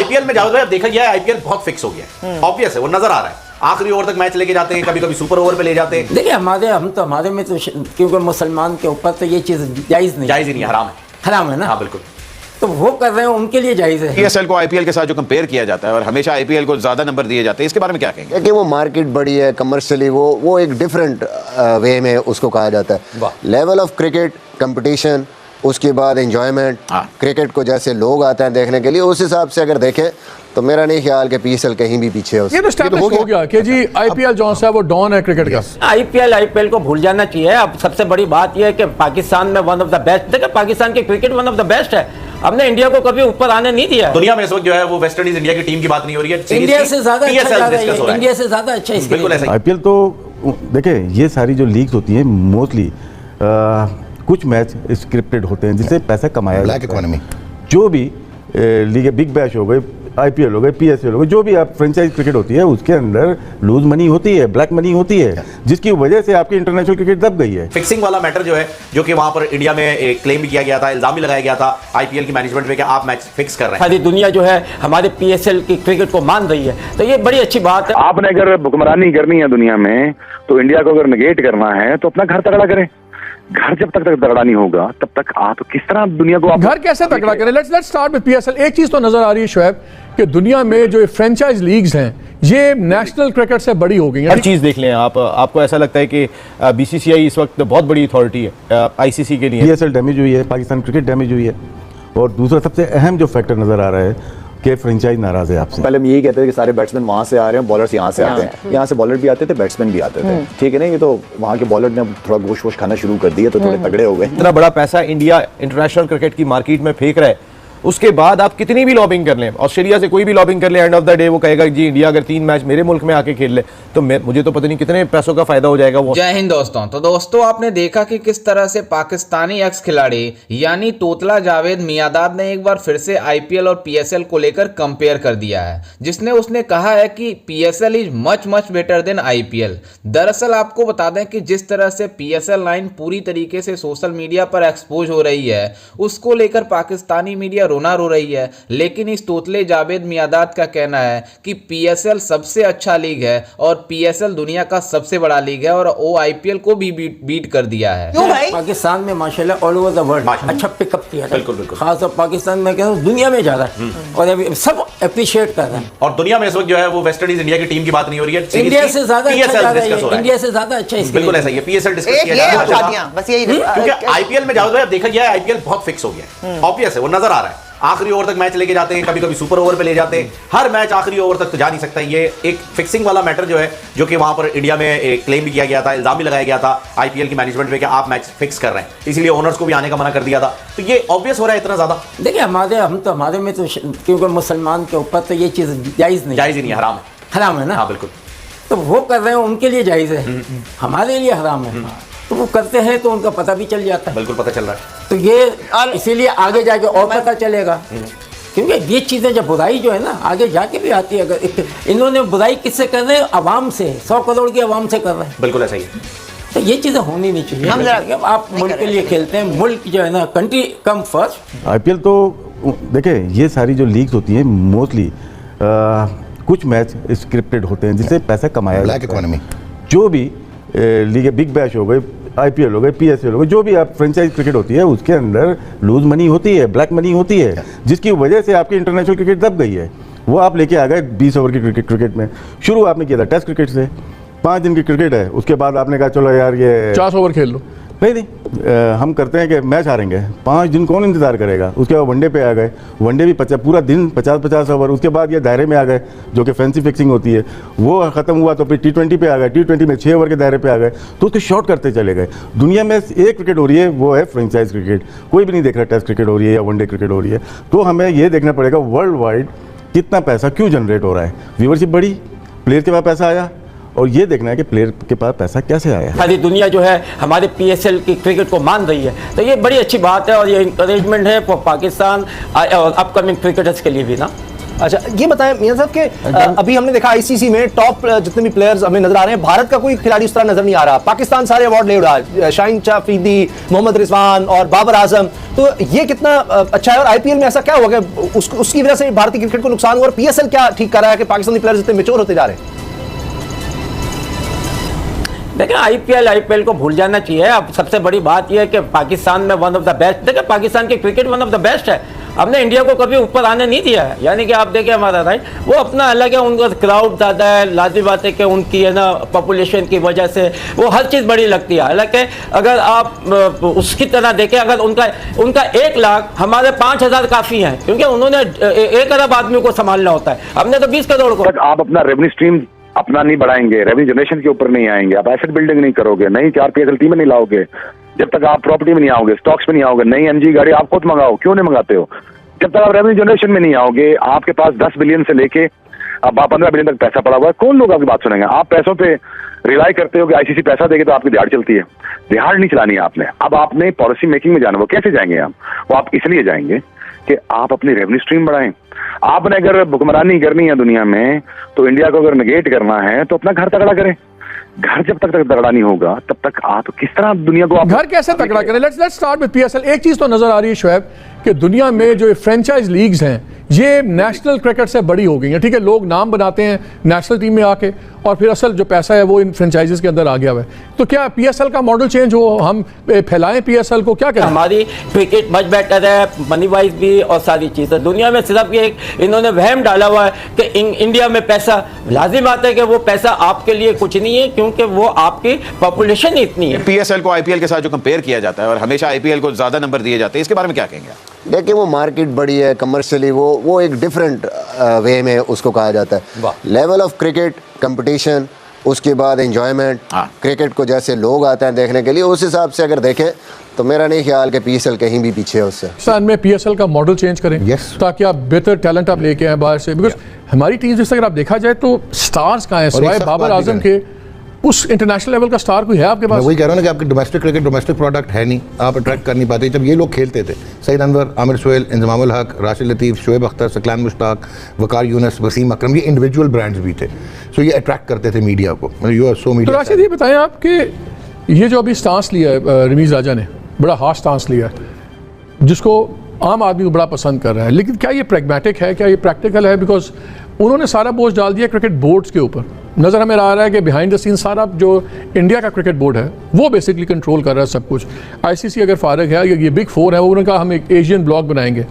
IPL में जाओगे अब देखा गया है आईपीएल बहुत फिक्स हो गया है, ऑब्वियस है, वो नजर आ रहा है। आखिरी ओवर तक मैच लेके जाते हैं, कभी कभी सुपर ओवर पे ले जाते हैं। देखिए हमारे में तो क्योंकि मुसलमान के ऊपर तो ये चीज़ जायज़ नहीं, जायज़ ही नहीं, हराम है ना। हाँ बिल्कुल। तो वो कर रहे हैं, उनके लिए जायज़ है। पीएसएल को आईपीएल के साथ जो कंपेयर किया जाता है और हमेशा आईपीएल को ज्यादा नंबर दिए जाते हैं, इसके बारे में क्या कहेंगे? कि वो मार्केट बड़ी है, कमर्शियली वो एक डिफरेंट वे में उसको कहा जाता है। लेवल ऑफ क्रिकेट, कंपटीशन, उसके बाद एंजॉयमेंट, क्रिकेट को जैसे लोग आते हैं देखने के लिए, उस हिसाब से अगर देखें तो मेरा नहीं ख्याल कि पीएसएल कहीं भी पीछे है। ये तो एस्टैब्लिश हो गया कि जी आईपीएल जो है वो डॉन है क्रिकेट का। आईपीएल को भूल जाना चाहिए। अब सबसे बड़ी बात यह है कि पाकिस्तान में वन ऑफ द बेस्ट, देखिए पाकिस्तान की cricket one of the best है। हमने इंडिया को कभी ऊपर आने नहीं दिया। दुनिया में इस वक्त जो है वो वेस्ट इंडीज इंडिया की टीम की बात नहीं हो रही है, इंडिया से ज्यादा इंडिया से ज्यादा अच्छा है। बिल्कुल ऐसा। आईपीएल तो देखिए ये सारी जो लीग्स होती हैं मोस्टली कुछ मैच स्क्रिप्टेड होते हैं जिससे पैसा कमाया ब्लैक इकोनॉमी। जो भी लीग है, बिग बैश हो गए, आईपीएल हो गए, पीएसएल हो गए, जो भी आप फ्रेंचाइज क्रिकेट होती है उसके अंदर लूज मनी होती है, ब्लैक मनी होती है, जिसकी वजह से आपकी इंटरनेशनल क्रिकेट दब गई है। फिक्सिंग वाला मैटर जो है, जो कि वहां पर इंडिया में क्लेम भी किया गया था, इल्जाम भी लगाया गया था आईपीएल की मैनेजमेंट पे कि आप मैच फिक्स कर रहे हैं। सारी दुनिया जो है हमारे पीएसएल की क्रिकेट को मान रही है, तो ये बड़ी अच्छी बात है। आपने अगर हुक्मरानी करनी है दुनिया में, तो इंडिया को अगर नेगेट करना है तो अपना घर तगड़ा करें। घर जब तक तगड़ा नहीं होगा तब तक आप किस तरह दुनिया को घर कैसे तगड़ा करें? Let's start with PSL. एक चीज तो नजर आ रही है शोएब कि दुनिया में जो फ्रेंचाइज लीग्स हैं ये नेशनल क्रिकेट से बड़ी हो गई हैं। हर चीज़ देख लें आप, आपको ऐसा लगता है कि बीसीसीआई इस वक्त बहुत बड़ी अथॉरिटी है आईसीसी के लिए। पीएसएल डैमेज हुई है, पाकिस्तान क्रिकेट डैमेज हुई है, और दूसरा सबसे अहम जो फैक्टर नजर आ रहा है कि फ्रेंचाइज नाराज है आपसे। पहले हम यही कहते थे कि सारे बैट्समैन वहां से आ रहे हैं, बॉलर्स यहाँ से आते हैं, यहाँ से बॉलर भी आते थे, बैट्समैन भी आते थे, ठीक है ना। ये तो वहाँ के बॉलर ने थोड़ा गोश्त वोश खाना शुरू कर दिया तो थोड़े तगड़े हो गए। इतना बड़ा पैसा इंडिया इंटरनेशनल क्रिकेट की मार्केट में फेंक रहा है, उसके बाद आप कितनी भी लॉबिंग कर लें, ऑस्ट्रेलिया से कोई भी लॉबिंग कर ले, एंड ऑफ द डे वो कहेगा जी इंडिया अगर 3 मैच मेरे मुल्क में आके खेल ले तो मुझे तो पता नहीं कितने पैसों का फायदा हो जाएगा। वो जय हिंद दोस्तों। तो दोस्तों आपने देखा कि किस तरह से पाकिस्तानी एक्स खिलाड़ी यानी तोतला जावेद मियादाद ने एक बार फिर से आईपीएल और पीएसएल को लेकर कंपेयर कर दिया है, जिसने उसने कहा है कि PSL is much better than IPL. दरअसल आपको बता दें कि जिस तरह से पीएसएल लाइन पूरी तरीके से सोशल मीडिया पर एक्सपोज हो रही है, उसको लेकर पाकिस्तानी मीडिया रोना रो रही है। लेकिन इस तोतले जावेद मियादाद का कहना है कि पीएसएल सबसे अच्छा लीग है और पीएसएल दुनिया का सबसे बड़ा लीग है और वो आईपीएल को भी बीट कर दिया है। क्यों भाई? पाकिस्तान में माशाल्लाह ऑल ओवर द वर्ल्ड अच्छा पिकअप किया। बिल्कुल खासतौर पाकिस्तान में क्या दुनिया में जा रहा है और अभी सब अप्रिशिएट कर रहे हैं। और दुनिया में इस वक्त जो है वो वेस्ट इंडीज इंडिया की टीम की बात नहीं हो रही है, इंडिया से ज्यादा इंडिया से ज्यादा अच्छा है। बिल्कुल ऐसा ही है, पीएसएल डिस्कस किया जा रहा है बस यही। क्योंकि आईपीएल में जाओगे अब देखा गया है आईपीएल बहुत फिक्स हो गया है, ऑब्वियस है, वो नजर आ रहा है। आखिरी ओवर तक मैच लेके जाते हैं, कभी कभी सुपर ओवर पे ले जाते हैं, हर मैच आखिरी ओवर तक तो जा नहीं सकता। ये एक फिक्सिंग वाला मैटर जो है, जो कि वहां पर इंडिया में क्लेम भी किया गया था, इल्जाम भी लगाया गया था आईपीएल की मैनेजमेंट पे कि आप मैच फिक्स कर रहे हैं, इसीलिए ओनर्स को भी आने का मना कर दिया था। तो ये ऑब्वियस हो रहा है इतना ज्यादा। देखिए हमारे में तो क्योंकि मुसलमान के ऊपर तो ये चीज जायज़ ही नहीं, हराम है ना। हाँ बिल्कुल। तो वो कर रहे हैं, उनके लिए जायज़ है, हमारे लिए हराम है। तो वो करते हैं तो उनका पता भी चल जाता है। बिल्कुल पता चल रहा है। तो ये इसीलिए आगे जाके और पता चलेगा, क्योंकि ये चीज़ें जब बुराई जो है ना आगे जाके भी आती है। अगर इन्होंने बुराई किससे कर रहे हैं? आवाम से, 100 करोड़ की आवाम से कर रहे हैं। बिल्कुल ऐसा ही है। तो ये चीज़ें होनी नहीं चाहिए। आप मुल्क के लिए खेलते हैं, मुल्क जो है ना कंट्री कम फर्स्ट। आईपीएल तो देखिए ये सारी जो लीग्स होती हैं मोस्टली कुछ मैच स्क्रिप्टेड होते हैं जिससे पैसा कमाया ब्लैक इकोनॉमी। जो भी लीग है, बिग बैश हो गए, आईपीएल हो गए, पीएसएल हो गए, जो भी आप फ्रेंचाइज क्रिकेट होती है उसके अंदर लूज मनी होती है, ब्लैक मनी होती है, जिसकी वजह से आपकी इंटरनेशनल क्रिकेट दब गई है। वो आप लेके आ गए 20 ओवर की क्रिकेट में। शुरू आपने किया था टेस्ट क्रिकेट से, 5 दिन की क्रिकेट है, उसके बाद आपने कहा चलो यार ये 50 ओवर खेल लो। नहीं, हम करते हैं कि मैच हारेंगे, 5 दिन कौन इंतजार करेगा। उसके बाद वनडे पे आ गए, वनडे भी पूरा दिन 50-50 ओवर। उसके बाद ये दायरे में आ गए जो कि फैंसी फिक्सिंग होती है, वो ख़त्म हुआ तो फिर T20 पे आ गए, T20 में 6 ओवर के दायरे पे आ गए, तो उसको शॉर्ट करते चले गए। दुनिया में एक क्रिकेट हो रही है, वो है फ्रेंचाइज क्रिकेट। कोई भी नहीं देख रहा टेस्ट क्रिकेट हो रही है या वनडे क्रिकेट हो रही है। तो हमें ये देखना पड़ेगा वर्ल्ड वाइड कितना पैसा क्यों जनरेट हो रहा है। व्यूअरशिप बढ़ी, प्लेयर के पास पैसा आया, और ये देखना है कि प्लेयर के पास पैसा कैसे आया। सारी दुनिया जो है हमारे पीएसएल की क्रिकेट को मान रही है, तो ये बड़ी अच्छी बात है और ये इंकरेजमेंट है पाकिस्तान और अपकमिंग क्रिकेटर्स के लिए भी ना। अच्छा, ये बताएं मियां साहब कि अभी हमने देखा आईसीसी में टॉप जितने भी प्लेयर्स हमें नजर आ रहे हैं, भारत का कोई खिलाड़ी उस तरह नजर नहीं आ रहा। पाकिस्तान सारे अवार्ड ले उड़ा, शाहीन शाह अफरीदी, मोहम्मद रिजवान और बाबर आजम। तो ये कितना अच्छा है? और आईपीएल में ऐसा क्या हुआ कि उसकी वजह से भारतीय क्रिकेट को नुकसान हुआ? और पीएसएल क्या ठीक कर रहा है कि पाकिस्तानी प्लेयर्स इतने मैच्योर होते जा रहे हैं? देखिए आईपीएल को भूल जाना चाहिए। अब सबसे बड़ी बात यह है कि पाकिस्तान में वन ऑफ द बेस्ट, देखिए पाकिस्तान की cricket one of the best है। हमने इंडिया को कभी ऊपर आने नहीं दिया है। यानी कि आप देखिए हमारा राइट वो अपना अलग है, उनका क्राउड ज़्यादा है, लाजमी बात है कि उनकी है ना पॉपुलेशन की वजह से वो हर चीज़ बड़ी लगती है। हालांकि अगर आप उसकी तरह देखें, अगर उनका 1 लाख, हमारे 5,000 काफ़ी हैं, क्योंकि उन्होंने 1 अरब आदमी को संभालना होता है, हमने तो 20 करोड़ को। आप अपना रेवेन्यू स्ट्रीम अपना नहीं बढ़ाएंगे, रेवेन्यू जनरेशन के ऊपर नहीं आएंगे, आप एसेट बिल्डिंग नहीं करोगे, नई 4 पीएसएल टीमें नहीं लाओगे, जब तक आप प्रॉपर्टी में नहीं आओगे, स्टॉक्स में नहीं आओगे, नई एमजी गाड़ी आप खुद मंगाओ, क्यों नहीं मंगाते हो? जब तक आप रेवेन्यू जनरेशन में नहीं आओगे, आपके पास 10 बिलियन से लेके अब 15 बिलियन तक पैसा पड़ा हुआ है, कौन लोग आपकी बात सुनेंगे? आप पैसों पे रिलाई करते हो कि आईसीसी पैसा देगी तो आपकी दिहाड़ चलती है। दिहाड़ नहीं चलानी है आपने। अब आपने पॉलिसी मेकिंग में जाना, वो कैसे जाएंगे आप? वो आप इसलिए जाएंगे कि आप अपनी रेवेन्यू स्ट्रीम बढ़ाएं। आपने अगर हुक्मरानी करनी है दुनिया में, तो इंडिया को अगर नेगेट करना है तो अपना घर तगड़ा करें। घर जब तक तगड़ा नहीं होगा तब तक आप किस तरह दुनिया को आप घर कैसे तगड़ा करें? Let's start with PSL. एक चीज तो नजर आ रही है शोएब कि दुनिया में जो फ्रेंचाइज लीग्स हैं ये नेशनल क्रिकेट से बड़ी हो गई हैं। ठीक है, लोग नाम बनाते हैं नेशनल टीम में आके और फिर असल जो पैसा है वो इन फ्रेंचाइजेस के अंदर आ गया हुआ है। तो क्या पीएसएल का मॉडल चेंज हो, हम फैलाएं पीएसएल को? क्या करें? हमारी क्रिकेट मच बेटर है, मनी वाइज भी और सारी चीज़ें। दुनिया में सिर्फ ये इन्होंने वहम डाला हुआ है कि इंडिया में पैसा, लाजिम बात है कि वो पैसा आपके लिए कुछ नहीं है, क्योंकि वो आपकी पॉपुलेशन ही इतनी है। पीएसएल को आईपीएल के साथ जो कंपेयर किया जाता है और हमेशा आईपीएल को ज्यादा नंबर दिए जाते हैं, इसके बारे में क्या कहेंगे? देखिए वो मार्केट बड़ी है, कमर्शियली वो एक डिफरेंट वे में उसको कहा जाता है। लेवल ऑफ क्रिकेट, कंपटीशन, उसके बाद एंजॉयमेंट, क्रिकेट को जैसे लोग आते हैं देखने के लिए, उस हिसाब से अगर देखें तो मेरा नहीं ख्याल कि पीएसएल कहीं भी पीछे है उससे। पाकिस्तान में पीएसएल का मॉडल चेंज करें ताकि आप बेहतर टैलेंट आप लेके आए बाहर से। बिकॉज हमारी टीम जिस अगर आप देखा जाए तो स्टार्स कहाँ हैं सिवाय बाबर आजम के? उस इंटरनेशनल लेवल का स्टार कोई है आपके पास? मैं वही कह रहा हूँ ना कि आपके डोमेस्टिक क्रिकेट डोमेस्टिक प्रोडक्ट है नहीं, आप अट्रैक्ट कर नहीं पाते। जब ये लोग खेलते थे, सईद अनवर, आमिर सोहेल, इंजमाम उल हक, राशिद लतीफ़, शोएब अख्तर, सकलान मुश्ताक, वकार यूनुस, वसीम अकरम, ये इंडिविजुअल ब्रांड्स भी थे, सो ये अट्रैक्ट करते थे मीडिया को। You are so media. तो राशिद ये बताएं आप कि ये जो अभी स्टांस लिया है रमीज़ राजा ने, बड़ा हार्श स्टांस लिया है जिसको आम आदमी को बड़ा पसंद कर रहा है, लेकिन क्या ये प्रैग्मेटिक है, क्या ये प्रैक्टिकल है? बिकॉज उन्होंने सारा बोझ डाल दिया क्रिकेट बोर्ड्स के ऊपर। नज़र हमें आ रहा है कि बिहाइंड द सीन सारा जो इंडिया का क्रिकेट बोर्ड है वो बेसिकली कंट्रोल कर रहा है सब कुछ। आईसीसी अगर फारग है, ये बिग फोर है, वो उन्होंने कहा हम एक एशियन ब्लॉक बनाएंगे,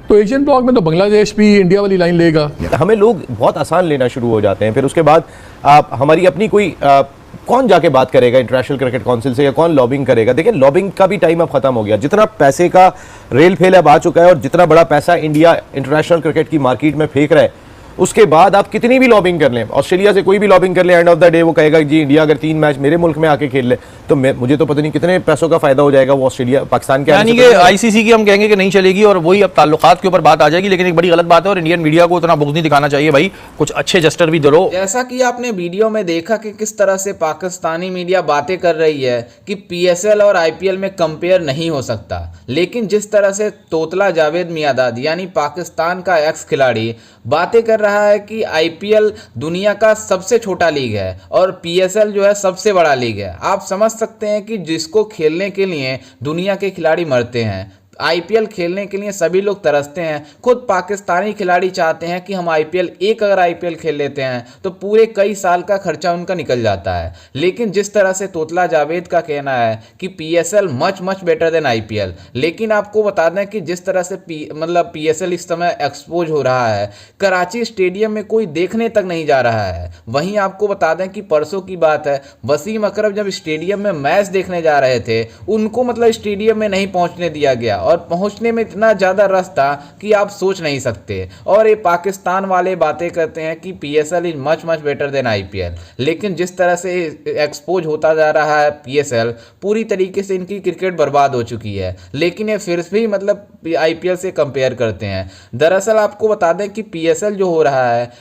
तो एशियन ब्लॉक में तो बांग्लादेश भी इंडिया वाली लाइन लेगा। हमें लोग बहुत आसान लेना शुरू हो जाते हैं, फिर उसके बाद आप हमारी अपनी कोई कौन जाके बात करेगा इंटरनेशनल क्रिकेट काउंसिल से, या कौन लॉबिंग करेगा? देखिए लॉबिंग का भी टाइम अब खत्म हो गया। जितना पैसे का रेल फेल अब आ चुका है और जितना बड़ा पैसा इंडिया इंटरनेशनल क्रिकेट की मार्केट में फेंक रहा है, उसके बाद आप कितनी भी लॉबिंग कर लें, ऑस्ट्रेलिया से कोई भी लॉबिंग कर ले, एंड ऑफ द डे वो कहेगा जी इंडिया अगर 3 मैच मेरे मुल्क में आके खेल ले तो मुझे तो पता नहीं कितने पैसों का फायदा हो जाएगा वो ऑस्ट्रेलिया पाकिस्तान के। यानी कि आईसीसी की हम कहेंगे कि नहीं चलेगी और वही अब ताल्लुकात के ऊपर बात आ जाएगी, लेकिन एक बड़ी गलत बात है और इंडियन मीडिया को उतना बुग़्ज़ नहीं दिखाना चाहिए भाई, कुछ अच्छे जस्टर भी दो। जैसा कि आपने वीडियो में देखा कि किस तरह से पाकिस्तानी मीडिया बातें कर रही है कि पीएसएल और आईपीएल में कंपेयर नहीं हो सकता, लेकिन जिस तरह से तोतला जावेद मियांदाद यानी पाकिस्तान का एक्स खिलाड़ी बातें कर रहा है कि आईपीएल दुनिया का सबसे छोटा लीग है और पीएसएल जो है सबसे बड़ा लीग है, आप समझ सकते हैं कि जिसको खेलने के लिए दुनिया के खिलाड़ी मरते हैं, आईपीएल खेलने के लिए सभी लोग तरसते हैं। खुद पाकिस्तानी खिलाड़ी चाहते हैं कि हम अगर आईपीएल खेल लेते हैं तो पूरे कई साल का खर्चा उनका निकल जाता है। लेकिन जिस तरह से तोतला जावेद का कहना है कि PSL much better than IPL, लेकिन आपको बता दें कि जिस तरह से पीएसएल इस समय एक्सपोज हो रहा है, कराची स्टेडियम में कोई देखने तक नहीं जा रहा है। वहीं आपको बता दें कि परसों की बात है, वसीम अकरम जब स्टेडियम में मैच देखने जा रहे थे, उनको स्टेडियम में नहीं पहुंचने दिया गया और पहुंचने में इतना ज़्यादा रस था कि आप सोच नहीं सकते। और ये पाकिस्तान वाले बातें करते हैं कि PSL is much better than IPL, लेकिन जिस तरह से एक्सपोज होता जा रहा है पीएसएल, पूरी तरीके से इनकी क्रिकेट बर्बाद हो चुकी है, लेकिन ये फिर भी आईपीएल से कंपेयर करते हैं। दरअसल आपको बता दें कि पीएसएल जो हो रहा है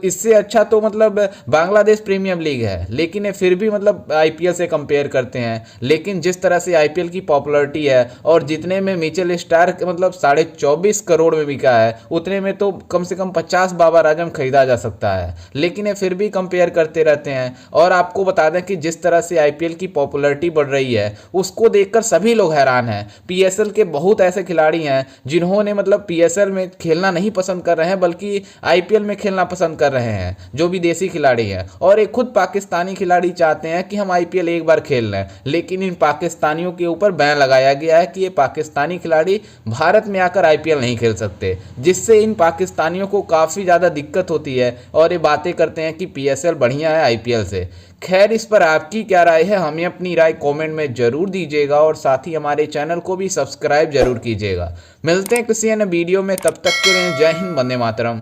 इससे अच्छा तो बांग्लादेश प्रीमियर लीग है, लेकिन ये फिर भी आईपीएल से कंपेयर करते हैं। लेकिन जिस तरह से आईपीएल की पॉपुलैरिटी है और और जितने में मिचेल स्टार्क मतलब 24.5 करोड़ में बिका है, उतने में तो कम से कम 50 बाबर आजम खरीदा जा सकता है। लेकिन ये फिर भी कंपेयर करते रहते हैं। और आपको बता दें कि जिस तरह से आईपीएल की पॉपुलैरिटी बढ़ रही है, उसको देखकर सभी लोग हैरान हैं। पीएसएल के बहुत ऐसे खिलाड़ी हैं जिन्होंने मतलब पीएसएल में खेलना नहीं पसंद कर रहे हैं, बल्कि आईपीएल में खेलना पसंद कर रहे हैं, जो विदेशी खिलाड़ी हैं। और एक खुद पाकिस्तानी खिलाड़ी चाहते हैं कि हम आईपीएल एक बार खेल लें, लेकिन इन पाकिस्तानियों के ऊपर बैन लगाया गया है कि ये पाकिस्तानी खिलाड़ी भारत में आकर आईपीएल नहीं खेल सकते, जिससे इन पाकिस्तानियों को काफ़ी ज़्यादा दिक्कत होती है और ये बातें करते हैं कि पीएसएल बढ़िया है आईपीएल से। खैर, इस पर आपकी क्या राय है, हमें अपनी राय कमेंट में ज़रूर दीजिएगा और साथ ही हमारे चैनल को भी सब्सक्राइब जरूर कीजिएगा। मिलते हैं किसी अन्य वीडियो में, तब तक के लिए जय हिंद, वंदे मातरम।